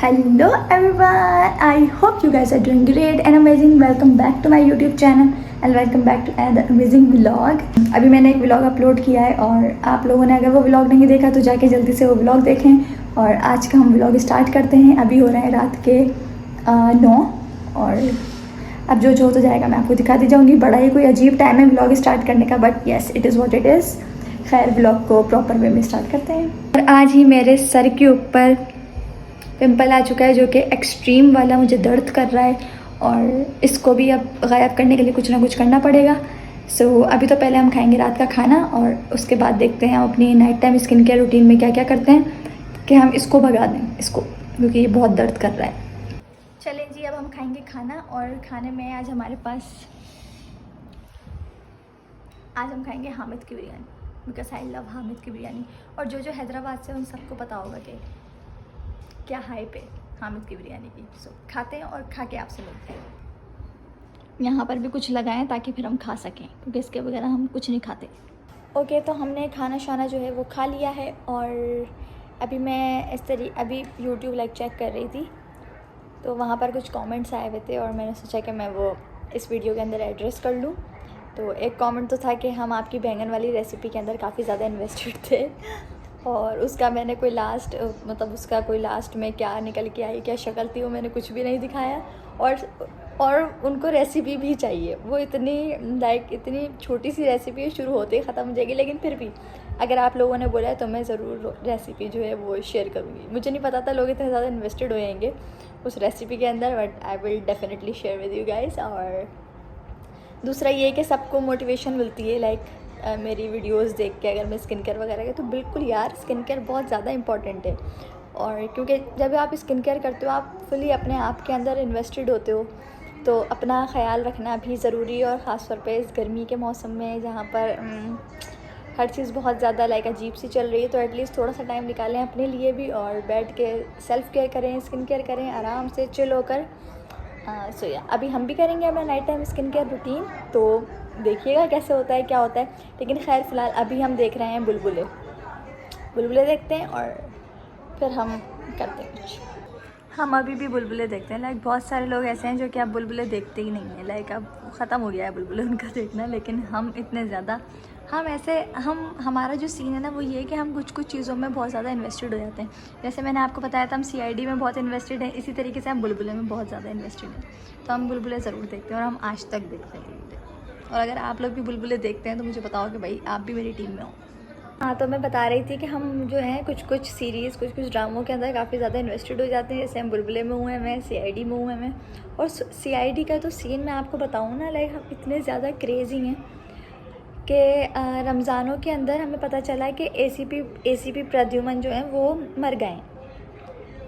Hello everyone, I hope you guys are doing great and amazing. Welcome back to my YouTube channel and welcome back to another amazing vlog. अभी मैंने एक vlog upload किया है और आप लोगों ने अगर वो vlog नहीं देखा तो जाके जल्दी से वो vlog देखें। और आज का हम vlog स्टार्ट करते हैं। अभी हो रहा है रात के 9 और अब जो तो जाएगा मैं आपको दिखाती जाऊँगी। बड़ा ही कोई अजीब टाइम है vlog स्टार्ट करने का, but yes it is what it is. खैर व्लॉग को प्रॉपर वे में स्टार्ट करते हैं। और आज ही मेरे सर के ऊपर पिंपल आ चुका है जो कि एक्सट्रीम वाला मुझे दर्द कर रहा है और इसको भी अब गायब करने के लिए कुछ ना कुछ करना पड़ेगा। सो अभी तो पहले हम खाएंगे रात का खाना और उसके बाद देखते हैं हम अपनी night time skin care routine में क्या क्या करते हैं कि हम इसको भगा दें इसको, क्योंकि ये बहुत दर्द कर रहा है। चलें जी, अब हम खाएंगे खाना और खाने में आज हमारे पास आज हम खाएंगे हामिद की biryani, because I love Hamid की बिरयानी। और जो हैदराबाद से उन सबको पता होगा कि क्या हाइप है हामिद की बिरयानी की। सो खाते हैं और खा के आपसे मिलते हैं। यहाँ पर भी कुछ लगाएं ताकि फिर हम खा सकें, क्योंकि इसके बगैर हम कुछ नहीं खाते। ओके, तो हमने खाना शाना जो है वो खा लिया है और अभी मैं अभी यूट्यूब लाइक चेक कर रही थी तो वहाँ पर कुछ कमेंट्स आए हुए थे और मैंने सोचा कि मैं वो इस वीडियो के अंदर एड्रेस कर लूँ। तो एक कमेंट तो था कि हम आपकी बैंगन वाली रेसिपी के अंदर काफ़ी ज़्यादा इन्वेस्टेड थे और उसका मैंने कोई लास्ट में क्या निकल के आई, क्या शक्ल थी, वो मैंने कुछ भी नहीं दिखाया। और उनको रेसिपी भी चाहिए। वो इतनी छोटी सी रेसिपी शुरू होते ही ख़त्म हो जाएगी, लेकिन फिर भी अगर आप लोगों ने बोला है तो मैं ज़रूर रेसिपी जो है वो शेयर करूँगी। मुझे नहीं पता था लोग इतने ज़्यादा इन्वेस्टेड हो जाएंगे उस रेसिपी के अंदर, but I will definitely share with you guys. और दूसरा ये कि सबको मोटिवेशन मिलती है लाइक मेरी वीडियोस देख के, अगर मैं स्किन केयर वगैरह के, तो बिल्कुल यार स्किन केयर बहुत ज़्यादा इंपॉर्टेंट है। और क्योंकि जब आप स्किन केयर करते हो आप फुली अपने आप के अंदर इन्वेस्टेड होते हो, तो अपना ख्याल रखना भी ज़रूरी है। और ख़ास तौर पे इस गर्मी के मौसम में जहाँ पर हर चीज़ बहुत ज़्यादा अजीब सी चल रही है, तो एटलीस्ट थोड़ा सा टाइम निकालें अपने लिए भी और बैठ के सेल्फ़ केयर करें, स्किन केयर करें आराम से चिल होकर। सो या अभी हम भी करेंगे अपना night time skin care routine, तो देखिएगा कैसे होता है क्या होता है। लेकिन खैर फ़िलहाल अभी हम देख रहे हैं बुलबुले देखते हैं और फिर हम करते हैं कुछ। हम अभी भी बुलबुले देखते हैं। लाइक बहुत सारे लोग ऐसे हैं जो कि अब बुलबुले देखते ही नहीं हैं। लाइक अब ख़त्म हो गया है बुलबुले उनका देखना, लेकिन हम इतने ज़्यादा हमारा जो सीन है ना वो ये है कि हम कुछ चीज़ों में बहुत ज़्यादा इन्वेस्टेड हो जाते हैं। जैसे मैंने आपको बताया था हम CID में बहुत इन्वेस्टेड हैं, इसी तरीके से हम बुलबुले में बहुत ज़्यादा इन्वेस्टेड हैं। तो हम बुलबुले ज़रूर देखते हैं और हम आज तक देखते हैं बुलबुले। और अगर आप लोग भी बुलबुले देखते हैं तो मुझे बताओ कि भाई आप भी मेरी टीम में हो। हाँ, तो मैं बता रही थी कि हम जो है कुछ सीरीज़ कुछ ड्रामों के अंदर काफ़ी ज़्यादा इन्वेस्टेड हो जाते हैं। जैसे हम बुलबुले में हुए हैं, मैं CID में हुए हैं मैं। और CID का तो सीन मैं आपको बताऊँ ना, लाइक हम इतने ज़्यादा क्रेज़ी हैं कि रमज़ानों के अंदर हमें पता चला कि ACP प्रद्युमन जो हैं वो मर गए।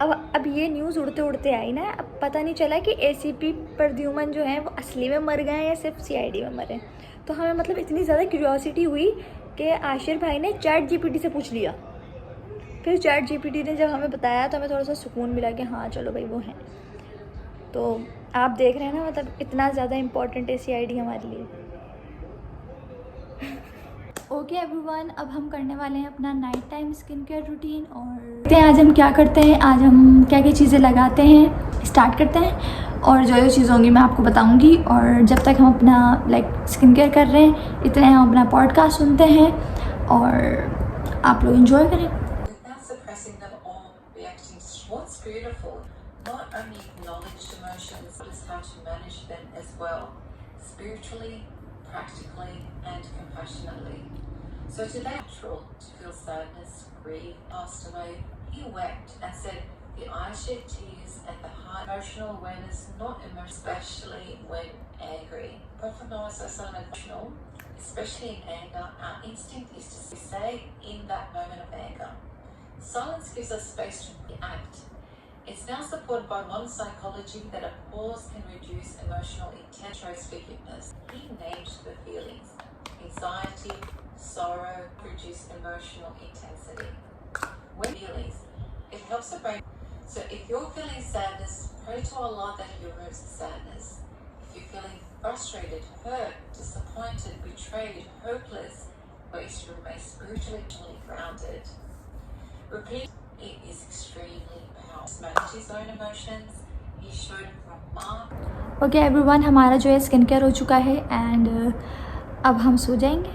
अब ये न्यूज़ उड़ते उड़ते आई ना, अब पता नहीं चला कि ACP प्रद्युमन जो हैं वो असली में मर गए या सिर्फ CID में मरे। तो हमें मतलब इतनी ज़्यादा क्यूरियोसिटी हुई कि आशिर भाई ने ChatGPT से पूछ लिया। फिर ChatGPT ने जब हमें बताया तो हमें थोड़ा सा सुकून मिला कि हाँ चलो भाई वो हैं। तो आप देख रहे हैं ना, मतलब इतना ज़्यादा इम्पोर्टेंट है CID हमारे लिए। ओके एवरीवन, अब हम करने वाले हैं अपना night time skin care routine और आज हम क्या करते हैं, आज हम क्या क्या चीज़ें लगाते हैं स्टार्ट करते हैं। और जो चीज़ होंगी मैं आपको बताऊंगी। और जब तक हम अपना स्किन केयर कर रहे हैं इतने हम अपना पॉडकास्ट सुनते हैं और आप लोग एंजॉय करें। Practically and compassionately. So today, natural to feel sadness, grief, passed away. He wept and said, "The eyes shed tears at the heart." Emotional awareness, not emotional, especially when angry. Prophet Noah says emotional, especially in anger. Our instinct is to say in that moment of anger. Silence gives us space to react. It's now supported by modern psychology that a pause can reduce emotional intent, shows forgiveness. He named the feelings. Anxiety, sorrow, reduce emotional intensity. When feelings, it helps the brain. So if you're feeling sadness, pray to Allah that He removes the sadness. If you're feeling frustrated, hurt, disappointed, betrayed, hopeless, ways to remain spiritually grounded. Repeat, It is extremely powerful. Manage his own emotions. He showed remarkable. Okay everyone, हमारा जो है skin care हो चुका है and अब हम सो जाएंगे,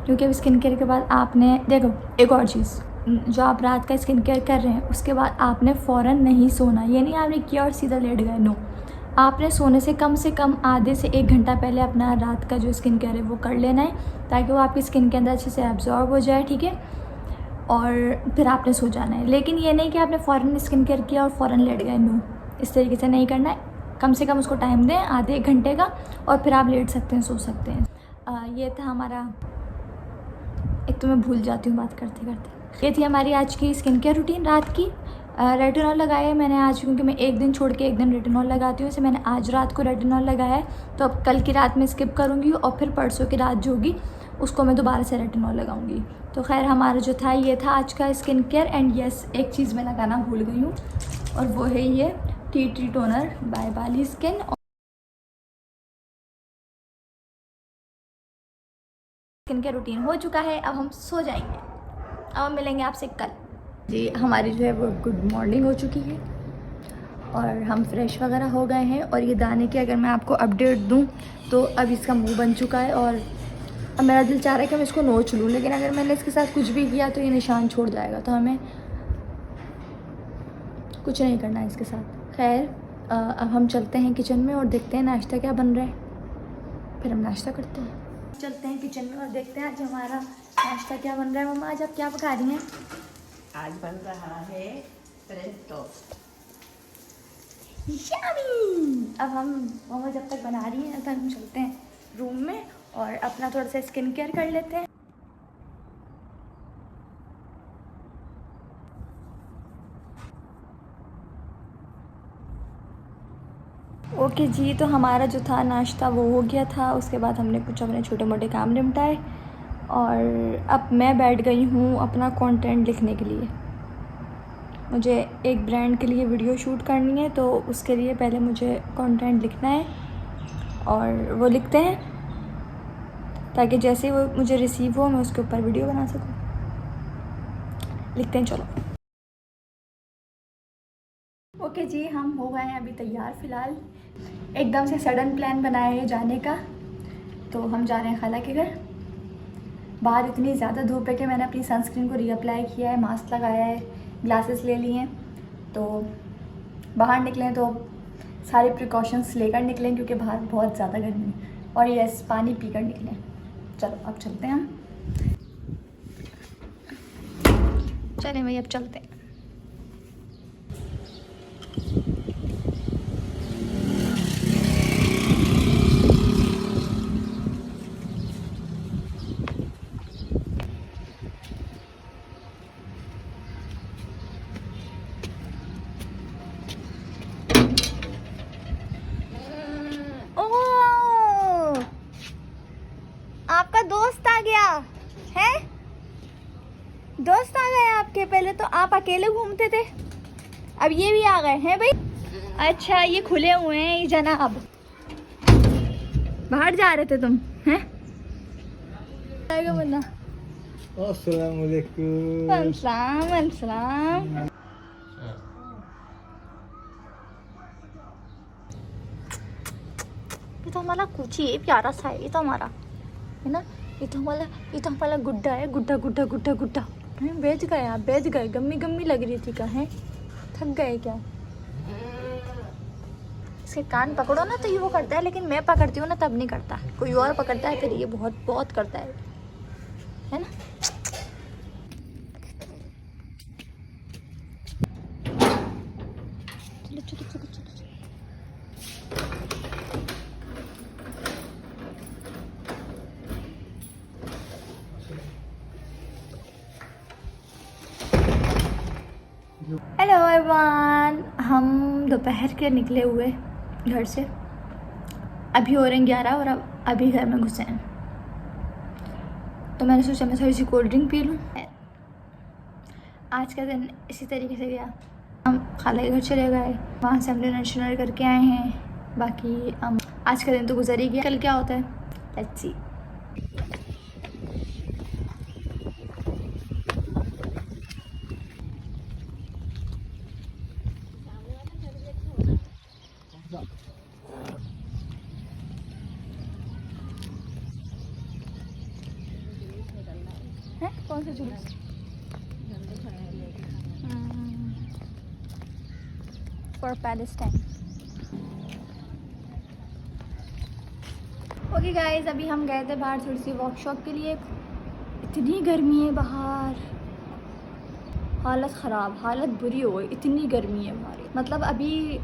क्योंकि अब स्किन केयर के बाद आपने देखो एक और चीज़, जो आप रात का स्किन केयर कर रहे हैं उसके बाद आपने फ़ौरन नहीं सोना। ये नहीं आपने किया और सीधा लेट गए, नो, आपने सोने से कम आधे से 1 घंटा पहले अपना रात का जो स्किन केयर है वो कर लेना है, ताकि वो आपकी स्किन के अंदर अच्छे से एब्जॉर्ब हो जाए, ठीक है। और फिर आपने सो जाना है, लेकिन ये नहीं कि आपने फ़ौरन स्किन केयर किया और फ़ौरन लेट गए, नो, इस तरीके से नहीं करना है। कम से कम उसको टाइम दें, आधे 1 घंटे का, और फिर आप लेट सकते हैं, सो सकते हैं। ये था हमारा, एक तो मैं भूल जाती हूँ बात करते करते, ये थी हमारी आज की स्किन केयर रूटीन रात की। रेटिनॉल लगाया है मैंने आज, क्योंकि मैं एक दिन छोड़ के एक दिन रेटिनॉल लगाती हूँ, इसे मैंने आज रात को रेटिनॉल लगाया है, तो अब कल की रात में स्किप करूँगी और फिर परसों की रात जो होगी उसको मैं दोबारा से रेटिनॉल लगाऊंगी। तो खैर हमारा जो था ये था आज का स्किन केयर। एंड यस, एक चीज़ मैं लगाना भूल गई हूँ, और वो है ये टी ट्री टोनर बाय बाली स्किन। स्किन केयर रूटीन हो चुका है, अब हम सो जाएंगे, अब हम मिलेंगे आपसे कल। जी, हमारी जो है वो गुड मॉर्निंग हो चुकी है और हम फ्रेश वगैरह हो गए हैं। और ये दाने की अगर मैं आपको अपडेट दूं तो अब इसका मुंह बन चुका है, और अब मेरा दिल चाह रहा है कि मैं इसको नोच लूँ, लेकिन अगर मैंने इसके साथ कुछ भी किया तो ये निशान छोड़ जाएगा, तो हमें कुछ नहीं करना है इसके साथ। खैर अब हम चलते हैं किचन में और देखते हैं नाश्ता क्या बन रहा है, फिर हम नाश्ता करते हैं। चलते हैं किचन में और देखते हैं आज हमारा नाश्ता क्या बन रहा है। मम्मा आज आप क्या पका रही हैं? आज बन रहा है ब्रेड टोस्ट। यम्मी! अब हम मम्मा जब तक बना रही हैं तब हम चलते हैं रूम में और अपना थोड़ा सा स्किन केयर कर लेते हैं। ओके जी, तो हमारा जो था नाश्ता वो हो गया था, उसके बाद हमने कुछ अपने छोटे मोटे काम निपटाए और अब मैं बैठ गई हूँ अपना कंटेंट लिखने के लिए। मुझे एक ब्रांड के लिए वीडियो शूट करनी है, तो उसके लिए पहले मुझे कंटेंट लिखना है और वो लिखते हैं ताकि जैसे ही वो मुझे रिसीव हो मैं उसके ऊपर वीडियो बना सकूँ। लिखते हैं, चलो। ओके जी, हम हो गए हैं अभी तैयार। फ़िलहाल एकदम से सडन प्लान बनाया है जाने का, तो हम जा रहे हैं खाला के घर। बाहर इतनी ज़्यादा धूप है कि मैंने अपनी सनस्क्रीन को रीअप्लाई किया है, मास्क लगाया है, ग्लासेस ले लिए हैं, तो बाहर निकलें तो सारे प्रिकॉशंस लेकर निकलें क्योंकि बाहर बहुत ज़्यादा गर्मी है। और यस, पानी पीकर निकलें। चलो अब चलते हैं हम। चलें भाई, अब चलते हैं। आपका दोस्त आ गया है, दोस्त आ गए आपके। पहले तो आप अकेले घूमते थे, अब ये भी आ गए हैं भाई। अच्छा, ये खुले हुए हैं ये जनाब। बाहर जा रहे थे तुम हैं? आएगा बंदा। अस्सलाम वालेकुम। अस्सलाम अस्सलाम। ये तो हमारा कुची है, प्यारा सा है ये तो हमारा, है ना। ये तो हमारा गुड्डा है, गुड्डा गुड्डा गुड्डा गुड्डा। बैठ गए आप, बैठ गए। गम्मी गम्मी लग रही थी, कहें थक गए क्या? इसके कान पकड़ो ना तो ये वो करता है, लेकिन मैं पकड़ती हूँ ना तब नहीं करता, कोई और पकड़ता है फिर ये बहुत बहुत करता है ना। चलो चलो चलो चलो। हेलो एवरीवन, हम दोपहर के निकले हुए घर से, अभी हो रहे हैं 11 और अब अभी घर में घुसे हैं, तो मैंने सोचा मैं थोड़ी सी कोल्ड ड्रिंक पी लूँ। आज का दिन इसी तरीके से गया। हम खाला के घर चले गए, वहाँ से हमने लंच डिनर करके आए हैं। बाकी आज का दिन तो गुजर ही गया, कल क्या होता है लेट्स सी। है कौन सा जुलूस? For Palestine. ओके गाइस, अभी हम गए थे बाहर थोड़ी सी वर्कशॉप के लिए। इतनी गर्मी है बाहर, हालत ख़राब, हालत बुरी हो गई, इतनी गर्मी है बाहर। मतलब अभी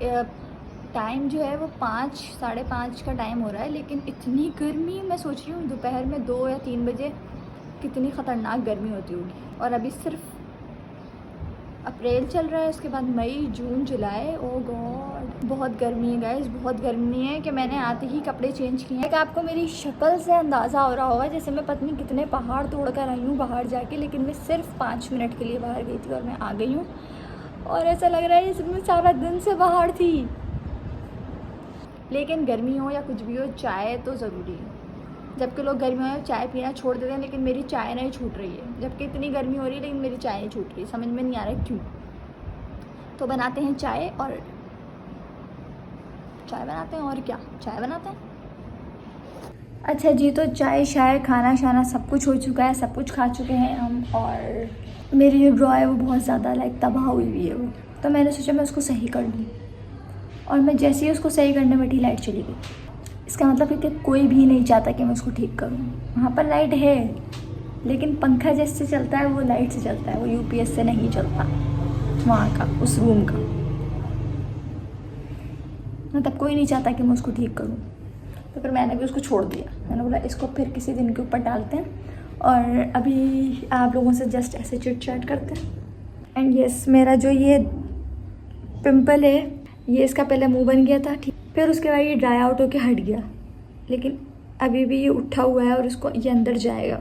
टाइम जो है वो 5 साढ़े 5 का टाइम हो रहा है, लेकिन इतनी गर्मी, मैं सोच रही हूँ दोपहर में 2 या 3 बजे कितनी ख़तरनाक गर्मी होती होगी। और अभी सिर्फ अप्रैल चल रहा है, उसके बाद मई, जून, जुलाई। ओ गॉड, बहुत गर्मी है गाइस, बहुत गर्मी है कि मैंने आते ही कपड़े चेंज किए हैं। आपको मेरी शक्ल से अंदाज़ा हो रहा होगा जैसे मैं पता नहीं कितने पहाड़ तोड़ कर आई हूँ बाहर जाके, लेकिन मैं सिर्फ 5 मिनट के लिए बाहर गई थी और मैं आ गई हूँ। और ऐसा लग रहा है जैसे मैं सारा दिन से बाहर थी। लेकिन गर्मी हो या कुछ भी हो, चाय तो ज़रूरी है। जबकि लोग गर्मियों में चाय पीना छोड़ देते हैं, लेकिन मेरी चाय नहीं छूट रही है। जबकि इतनी गर्मी हो रही है लेकिन मेरी चाय नहीं छूट रही, समझ में नहीं आ रहा क्यों। तो बनाते हैं चाय, और चाय बनाते हैं, और क्या, चाय बनाते हैं। अच्छा जी, तो चाय शाय खाना शाना सब कुछ हो चुका है, सब कुछ खा चुके हैं हम। और मेरी जो ड्रॉ है वो बहुत ज़्यादा तबाह हुई हुई है वो, तो मैंने सोचा मैं उसको सही कर लूँ। और मैं जैसे ही उसको सही करने बैठी लाइट चली गई। इसका मतलब है कि कोई भी नहीं चाहता कि मैं उसको ठीक करूँ। वहाँ पर लाइट है, लेकिन पंखा जैसे चलता है वो लाइट से चलता है, वो यूपीएस से नहीं चलता वहाँ का, उस रूम का। मतलब कोई नहीं चाहता कि मैं उसको ठीक करूँ। तो फिर मैंने भी उसको छोड़ दिया। मैंने बोला इसको फिर किसी दिन के ऊपर डालते हैं। और अभी आप लोगों से जस्ट ऐसे चिट चैट करते हैं। एंड यस, मेरा जो ये पिंपल है, ये इसका पहले मुंह बन गया था, ठीक, फिर उसके बाद ये ड्राई आउट होके हट गया, लेकिन अभी भी ये उठा हुआ है और इसको ये अंदर जाएगा।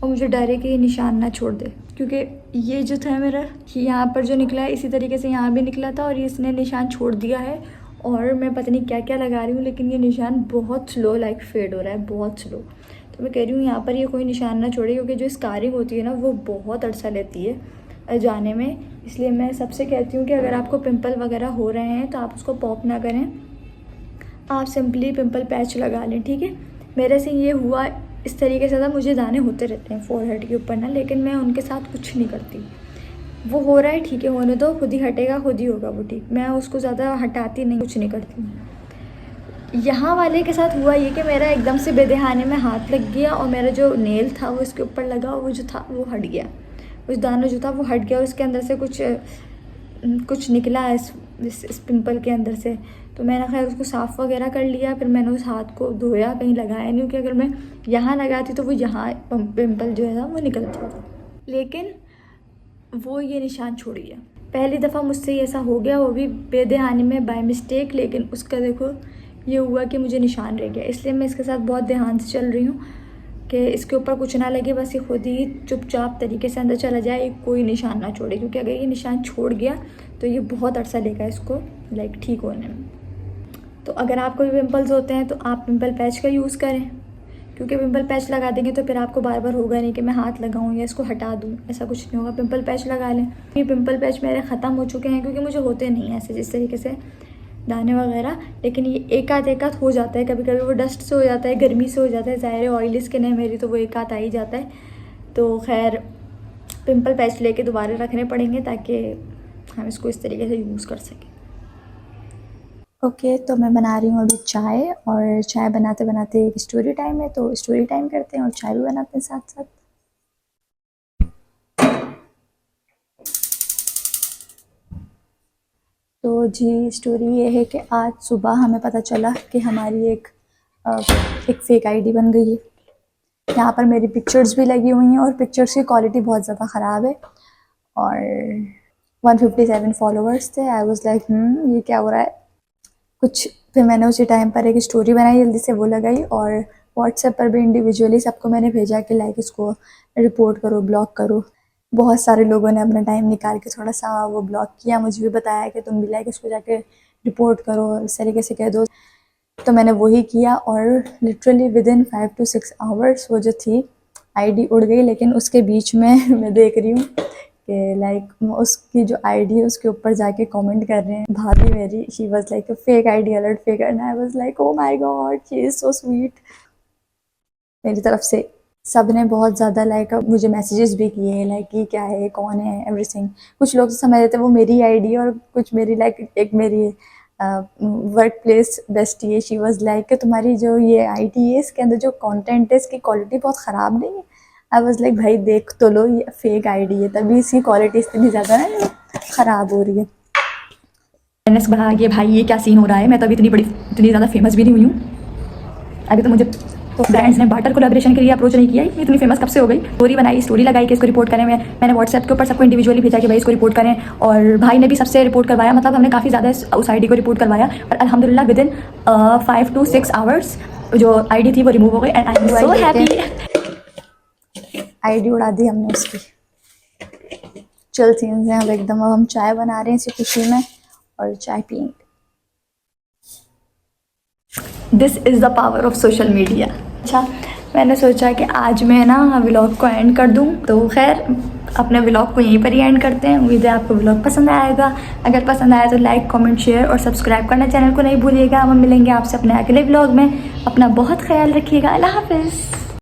और मुझे डर है कि ये निशान ना छोड़ दे, क्योंकि ये जो था मेरा यहाँ पर जो निकला है, इसी तरीके से यहाँ भी निकला था और इसने निशान छोड़ दिया है। और मैं पता नहीं क्या क्या लगा रही हूँ, लेकिन ये निशान बहुत स्लो फेड हो रहा है, बहुत स्लो। तो मैं कह रही हूँ यहाँ पर ये कोई निशान ना छोड़े, क्योंकि जो स्कारिंग होती है ना वो बहुत अरसा लेती है जाने में। इसलिए मैं सबसे कहती हूँ कि अगर आपको पिंपल वगैरह हो रहे हैं तो आप उसको पॉप ना करें, आप सिंपली पिंपल पैच लगा लें, ठीक है। मेरे से ये हुआ इस तरीके से था, मुझे दाने होते रहते हैं फोरहेड के ऊपर ना, लेकिन मैं उनके साथ कुछ नहीं करती। वो हो रहा है, ठीक है, होने दो, खुद ही हटेगा, खुद ही होगा वो ठीक। मैं उसको ज़्यादा हटाती नहीं, कुछ नहीं करती। यहाँ वाले के साथ हुआ ये कि मेरा एकदम से बेदहाने में हाथ लग गया और मेरा जो नेल था वो इसके ऊपर लगा, वो जो था वो हट गया, उस दाना जो था वो हट गया और उसके अंदर से कुछ निकला इस पिंपल के अंदर से। तो मैंने खैर उसको साफ़ वगैरह कर लिया। फिर मैंने उस हाथ को धोया, कहीं लगाया नहीं, क्योंकि अगर मैं यहाँ लगाती तो वो यहाँ पिंपल जो है वो निकल जाता। लेकिन वो ये निशान छोड़ गया। पहली दफ़ा मुझसे ये ऐसा हो गया, वो भी बेदहानी में बाय मिस्टेक, लेकिन उसका देखो ये हुआ कि मुझे निशान रह गया। इसलिए मैं इसके साथ बहुत ध्यान से चल रही हूँ कि इसके ऊपर कुछ ना लगे, बस ये खुद ही चुपचाप तरीके से अंदर चला जाए, कोई निशान ना छोड़े। क्योंकि अगर ये निशान छोड़ गया तो ये बहुत अरसा लेगा इसको ठीक होने में। तो अगर आपको भी पिंपल्स होते हैं तो आप पिंपल पैच का यूज़ करें, क्योंकि पिंपल पैच लगा देंगे तो फिर आपको बार बार होगा नहीं कि मैं हाथ लगाऊं या इसको हटा दूं, ऐसा कुछ नहीं होगा। पिंपल पैच लगा लें। ये पिंपल पैच मेरे ख़त्म हो चुके हैं, क्योंकि मुझे होते नहीं ऐसे जिस तरीके से दाने वगैरह, लेकिन ये एक आध हो जाता है। कभी कभी वो डस्ट से हो जाता है, गर्मी से हो जाता है, ज़ाहिर है ऑयली स्किन है मेरी, तो वो एक आध आ ही जाता है। तो खैर पिंपल पैच लेके दोबारा रखने पड़ेंगे ताकि हम इसको इस तरीके से यूज़ कर सकें। ओके, तो मैं बना रही हूँ अभी चाय, और चाय बनाते बनाते एक स्टोरी टाइम है, तो स्टोरी टाइम करते हैं और चाय भी बनाते हैं साथ साथ। तो जी स्टोरी ये है कि आज सुबह हमें पता चला कि हमारी एक फेक आईडी बन गई है। यहाँ पर मेरी पिक्चर्स भी लगी हुई हैं और पिक्चर्स की क्वालिटी बहुत ज़्यादा ख़राब है, और 157 फॉलोअर्स थे। आई वाज लाइक ये क्या हो रहा है कुछ। फिर मैंने उसी टाइम पर एक स्टोरी बनाई, जल्दी से वो लगाई, और व्हाट्सएप पर भी इंडिविजुअली सबको मैंने भेजा कि इसको रिपोर्ट करो, ब्लॉक करो। बहुत सारे लोगों ने अपना टाइम निकाल के थोड़ा सा वो ब्लॉक किया, मुझे भी बताया कि तुम भी इसको जाके रिपोर्ट करो, इस तरीके से कह दो। तो मैंने वही किया, और लिटरली विदिन 5 to 6 आवर्स वो जो थी आईडी उड़ गई। लेकिन उसके बीच में मैं देख रही हूँ कि लाइक उसकी जो आईडी है उसके ऊपर जाके कमेंट कर रहे हैं भाभी मेरी, she was like fake ID alert fake, and I was like oh my God she is so sweet. मेरी तरफ से सब ने बहुत ज़्यादा लाइक मुझे मैसेजेस भी किए लाइक ये क्या है, कौन है, एवरीथिंग। कुछ लोग तो समझ रहे थे वो मेरी आईडी है, और कुछ मेरी लाइक एक मेरी वर्क प्लेस बेस्टी है, शी वाज लाइक तुम्हारी जो ये आईडी है इसके अंदर जो कंटेंट है इसकी क्वालिटी बहुत ख़राब नहीं है। आई वाज लाइक भाई देख तो लो, ये फेक आईडी है तभी इसकी क्वालिटी इतनी ज़्यादा ना ख़राब हो रही है। मैंने कहा कि भाई ये क्या सीन हो रहा है, मैं तो अभी इतनी ज़्यादा फेमस भी नहीं हुई हूँ, अभी तो मुझे तो ब्रांड्स ने बार्टर कोलैबोरेशन के लिए अप्रोच नहीं किया, ये इतनी फेमस कब से हो गई। स्टोरी बनाई, स्टोरी लगाई कि इसको रिपोर्ट करें। मैंने व्हाट्सएप के ऊपर सबको इंडिविजुअली भेजा कि भाई इसको रिपोर्ट करें, और भाई ने भी सबसे रिपोर्ट करवाया, मतलब हमने काफ़ी ज़्यादा उस आईडी को रिपोर्ट करवाया, और अल्हम्दुलिल्लाह विदिन 5 to 6 आवर्स जो आईडी थी वो रिमूव हो गई, and I am so happy. ID उड़ा दी हमने उसकी। चल सीन्स हैं अब एकदम, अब हम चाय बना रहे हैं इसी खुशी में और चाय पियेंगे। This is the power of social media. अच्छा, मैंने सोचा कि आज मैं ना व्लॉग को एंड कर दूं, तो खैर अपने व्लॉग को यहीं पर ही एंड करते हैं। उम्मीद है आपको व्लॉग पसंद आएगा। अगर पसंद आया तो लाइक, कमेंट, शेयर और सब्सक्राइब करना चैनल को नहीं भूलिएगा। हम मिलेंगे आपसे अपने अगले व्लॉग में। अपना बहुत ख्याल रखिएगा। अल्लाह हाफिज़।